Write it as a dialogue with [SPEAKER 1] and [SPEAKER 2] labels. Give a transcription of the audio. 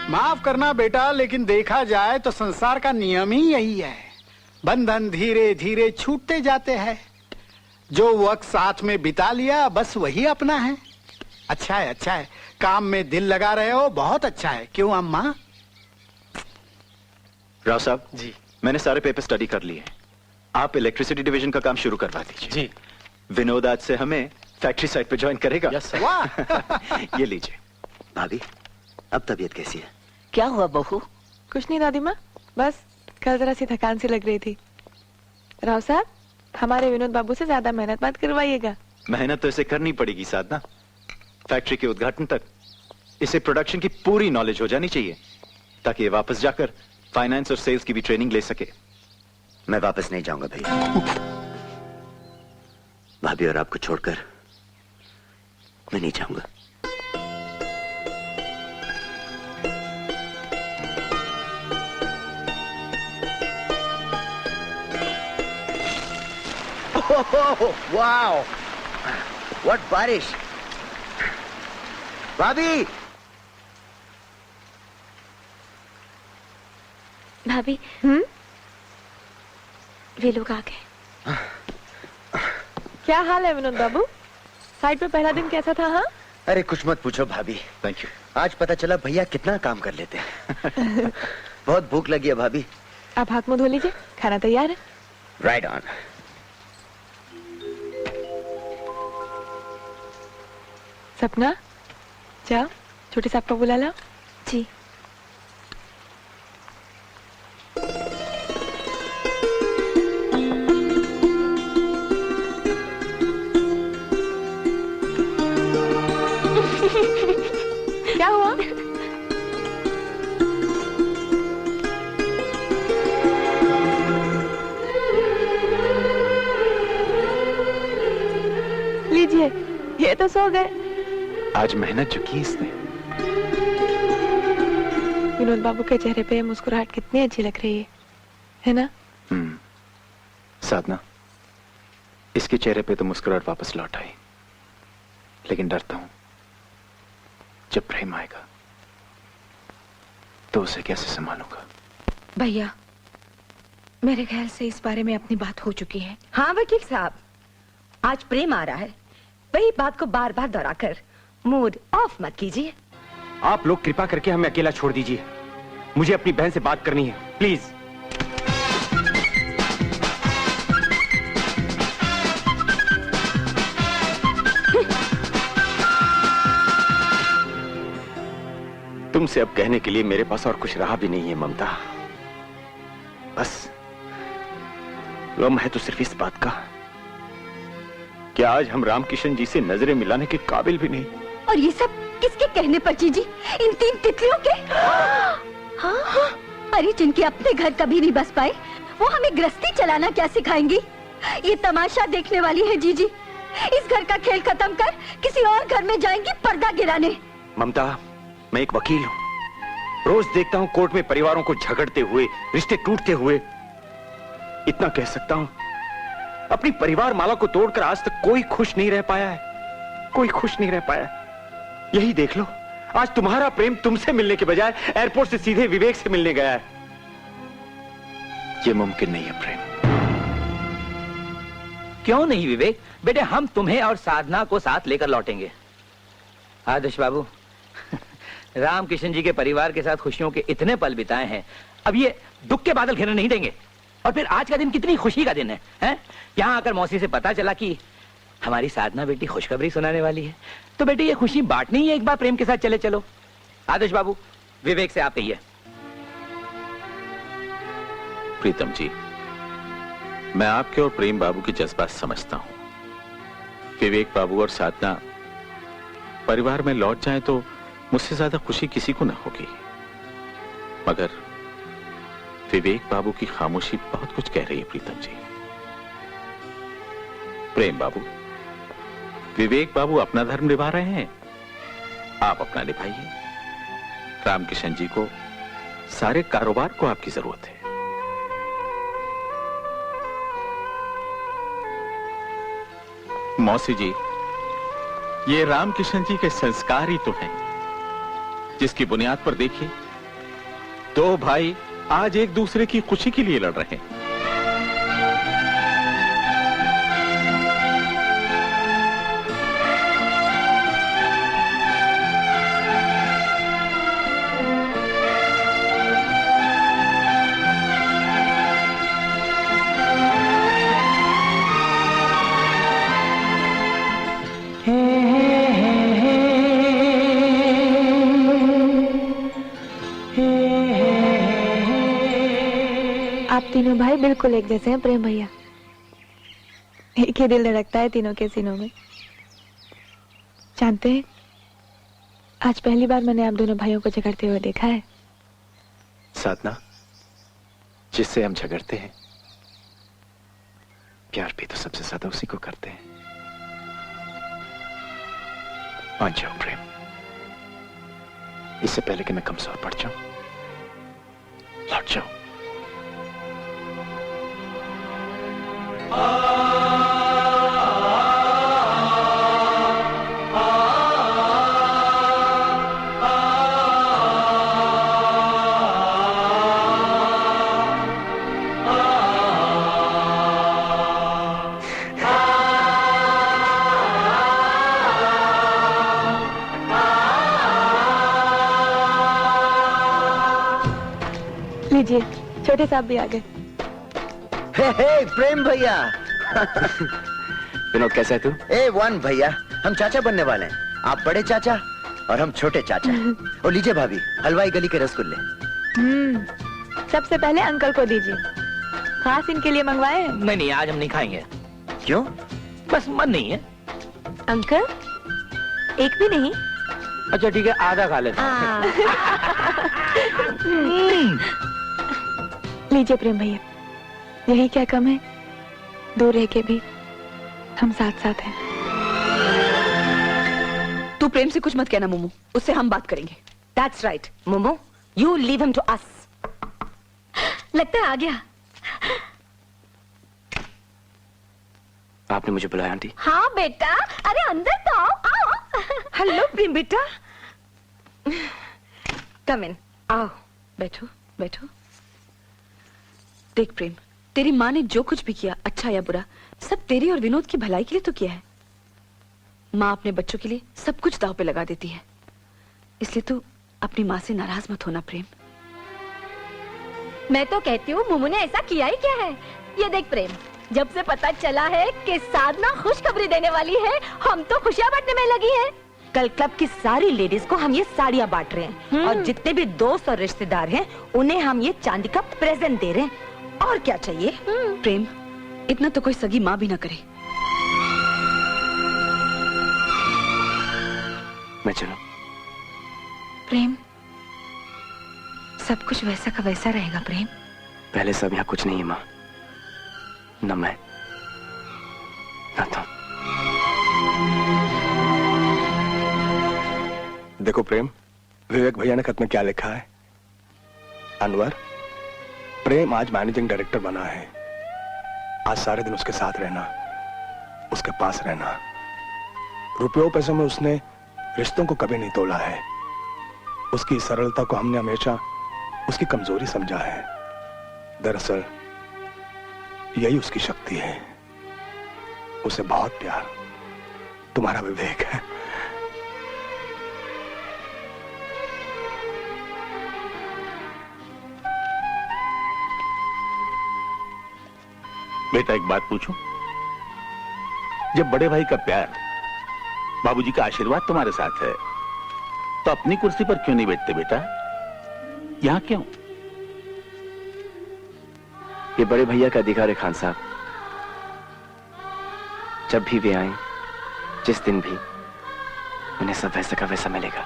[SPEAKER 1] माफ करना बेटा, लेकिन देखा जाए तो संसार का नियम ही यही है। बंधन धीरे धीरे छूटते जाते हैं। जो वक्त साथ में बिता लिया बस वही अपना है। अच्छा है, अच्छा है, काम में दिल लगा रहे हो, बहुत अच्छा है। क्यों अम्मा?
[SPEAKER 2] राव साहब
[SPEAKER 3] जी,
[SPEAKER 2] मैंने सारे पेपर स्टडी कर लिए। आप इलेक्ट्रिसिटी डिवीजन का काम शुरू करवा दीजिए।
[SPEAKER 3] जी।
[SPEAKER 2] विनोद आज से हमें फैक्ट्री साइट पे ज्वाइन करेगा।
[SPEAKER 3] Yes sir.
[SPEAKER 1] वाह।
[SPEAKER 2] ये लीजिए।
[SPEAKER 4] भाभी, अब तबीयत कैसी है?
[SPEAKER 5] क्या हुआ बहू?
[SPEAKER 6] कुछ नहीं दादी माँ, बस कल जरा सी थकान सी लग रही थी। राव साहब, हमारे विनोद बाबू से ज्यादा मेहनत मत करवाइएगा।
[SPEAKER 2] मेहनत तो इसे करनी पड़ेगी साधना। फैक्ट्री के उद्घाटन तक इसे प्रोडक्शन की पूरी नॉलेज हो जानी चाहिए, ताकि ये वापस जाकर फाइनेंस और सेल्स की भी ट्रेनिंग ले सके।
[SPEAKER 4] मैं वापस नहीं जाऊंगा भैया। भाभी और आपको छोड़कर मैं नहीं जाऊंगा।
[SPEAKER 7] वाओ, व्हाट बारिश। भाभी,
[SPEAKER 8] भाभी, वे लोग आ गए।
[SPEAKER 6] क्या हाल है विनोद बाबू? साइट पे पहला दिन कैसा था? हाँ,
[SPEAKER 4] अरे कुछ मत पूछो भाभी।
[SPEAKER 2] Thank you.
[SPEAKER 4] आज पता चला भैया कितना काम कर लेते हैं। बहुत भूख लगी है भाभी।
[SPEAKER 6] आप हाथ मुंह धो लीजिए, खाना तैयार है।
[SPEAKER 4] Right on.
[SPEAKER 6] सपना, जाओ छोटे साहब को बुला लाओ।
[SPEAKER 8] जी।
[SPEAKER 6] क्या हुआ? लीजिए, ये तो सो गए।
[SPEAKER 2] आज मेहनत जो की इसने।
[SPEAKER 6] विनोद बाबू के चेहरे पे मुस्कुराहट कितनी अच्छी लग रही है ना?
[SPEAKER 2] साधना, इसके चेहरे पे तो मुस्कुराहट वापस लौट आई, लेकिन डरता हूं जब प्रेम आएगा तो उसे कैसे संभालूंगा।
[SPEAKER 8] भैया, मेरे ख्याल से इस बारे में अपनी बात हो चुकी है।
[SPEAKER 5] हाँ वकील साहब, आज प्रेम आ रहा है, वही बात को बार बार दोहराकर मूड ऑफ मत कीजिए।
[SPEAKER 3] आप लोग कृपा करके हमें अकेला छोड़ दीजिए, मुझे अपनी बहन से बात करनी है, प्लीज। तुमसे अब कहने के लिए मेरे पास और कुछ रहा भी नहीं है ममता। बस गम है तो सिर्फ इस बात का कि आज हम रामकिशन जी से नजरें मिलाने के काबिल भी नहीं।
[SPEAKER 5] और ये सब किसके कहने पर जीजी? इन तीन तितलियों के? हाँ? अरे जिनके अपने घर कभी नहीं बस पाए, वो हमें गृहस्थी चलाना क्या सिखाएंगी? ये तमाशा देखने वाली है जीजी। इस घर का खेल खत्म कर किसी और घर में जाएंगी पर्दा गिराने।
[SPEAKER 3] ममता, मैं एक वकील हूँ, रोज देखता हूँ कोर्ट में परिवारों को झगड़ते हुए, रिश्ते टूटते हुए। इतना कह सकता हूँ, अपनी परिवार माला को तोड़कर आज तक कोई खुश नहीं रह पाया है, कोई खुश नहीं रह पाया। यही देख लो, आज तुम्हारा प्रेम तुमसे मिलने के बजाय एयरपोर्ट से सीधे विवेक से मिलने गया है। ये मुमकिन नहीं है प्रेम।
[SPEAKER 9] क्यों नहीं विवेक? बेटे हम तुम्हें और साधना को साथ लेकर लौटेंगे। आदर्श बाबू, रामकिशन जी के परिवार के साथ खुशियों के इतने पल बिताए हैं, अब ये दुख के बादल घिरने नहीं देंगे। और फिर आज का दिन कितनी खुशी का दिन है, हैं? यहाँ आकर मौसी से पता चला कि हमारी साधना बेटी खुशखबरी सुनाने वाली है, तो बेटी ये खुशी बांटनी ही है, एक बार प्रेम के साथ चले चलो। आदर्श बाबू, विवेक से आप कहिए।
[SPEAKER 10] प्रीतम जी, मैं आपके और प्रेम बाबू के जज्बात समझता हूं। विवेक बाबू और साधना परिवार में लौट जाएं तो मुझसे ज्यादा खुशी किसी को ना होगी, मगर विवेक बाबू की खामोशी बहुत कुछ कह रही है प्रीतम जी। प्रेम बाबू, विवेक बाबू अपना धर्म निभा रहे हैं, आप अपना निभाइए। रामकिशन जी को सारे कारोबार को आपकी जरूरत है। मौसी जी, ये रामकिशन जी के संस्कार ही तो हैं, जिसकी बुनियाद पर देखिए दो भाई आज एक दूसरे की खुशी के लिए लड़ रहे हैं।
[SPEAKER 6] आप तीनों भाई बिल्कुल एक जैसे हैं प्रेम भैया। एक ही दिल धड़कता है तीनों के सीनों में। जानते हैं, आज पहली बार मैंने आप दोनों भाइयों को झगड़ते हुए देखा है।
[SPEAKER 2] साधना, जिससे हम झगड़ते हैं प्यार भी तो सबसे ज्यादा उसी को करते हैं। मान जाओ प्रेम, इससे पहले कि मैं कमजोर पड़ जाऊं, लौट जाओ।
[SPEAKER 6] लीजिए, छोटे साहब भी आ गए।
[SPEAKER 7] हे प्रेम भैया।
[SPEAKER 3] विनोद कैसा है तू?
[SPEAKER 7] A1 भैया, हम चाचा बनने वाले हैं। आप बड़े चाचा और हम छोटे चाचा। और लीजिए भाभी, हलवाई गली के रसगुल्ले।
[SPEAKER 6] सबसे पहले अंकल को दीजिए, खास इनके लिए मंगवाए हैं।
[SPEAKER 9] नहीं नहीं, आज हम नहीं खाएंगे।
[SPEAKER 7] क्यों?
[SPEAKER 9] बस मन नहीं है।
[SPEAKER 6] अंकल, एक भी नहीं?
[SPEAKER 9] अच्छा ठीक है, आधा खा लेते हैं।
[SPEAKER 6] लीजिए प्रेम भैया, यही क्या कम है, दूर रह के भी हम साथ साथ हैं।
[SPEAKER 8] तू प्रेम से कुछ मत कहना मोमो, उससे हम बात करेंगे।
[SPEAKER 5] That's right, momo, you leave him to us. लगता है आ गया।
[SPEAKER 3] आपने मुझे बुलाया आंटी?
[SPEAKER 5] हाँ बेटा, अरे अंदर तो आओ, आओ।
[SPEAKER 8] हेलो प्रेम बेटा, कम इन, आओ बैठो बैठो। देख प्रेम, तेरी माँ ने जो कुछ भी किया, अच्छा या बुरा, सब तेरी और विनोद की भलाई के लिए तो किया है। माँ अपने बच्चों के लिए सब कुछ दांव पे लगा देती है, इसलिए तू अपनी माँ से नाराज मत होना प्रेम।
[SPEAKER 5] मैं तो कहती हूँ मोमो ने ऐसा किया ही क्या है। ये देख प्रेम, जब से पता चला है कि साधना खुशखबरी देने वाली है, हम तो खुशियाँ बांटने में लगी है।
[SPEAKER 8] कल क्लब की सारी लेडीज को हम ये साड़ियाँ बांट रहे हैं और जितने भी दोस्त और रिश्तेदार हैं उन्हें हम ये चांदी का प्रेजेंट दे रहे हैं। और क्या चाहिए? प्रेम, इतना तो कोई सगी माँ भी ना करे।
[SPEAKER 3] मैं चलूं?
[SPEAKER 8] प्रेम, सब कुछ वैसा का वैसा रहेगा प्रेम।
[SPEAKER 3] पहले सब यहाँ कुछ नहीं है माँ, न मैं न तुम।
[SPEAKER 11] देखो प्रेम, विवेक भैया ने खत में क्या लिखा है। अनवर, प्रेम आज मैनेजिंग डायरेक्टर बना है। आज सारे दिन उसके साथ रहना, उसके पास रहना। रुपयों पैसों में उसने रिश्तों को कभी नहीं तोला है। उसकी सरलता को हमने हमेशा उसकी कमजोरी समझा है। दरअसल यही उसकी शक्ति है। उसे बहुत प्यार तुम्हारा विवेक है।
[SPEAKER 10] बेटा एक बात पूछूं? जब बड़े भाई का प्यार, बाबूजी का आशीर्वाद तुम्हारे साथ है, तो अपनी कुर्सी पर क्यों नहीं बैठते बेटा? यहां क्यों?
[SPEAKER 3] ये बड़े भैया का अधिकार है खान साहब। जब भी वे आए, जिस दिन भी, उन्हें सब वैसा का वैसा मिलेगा।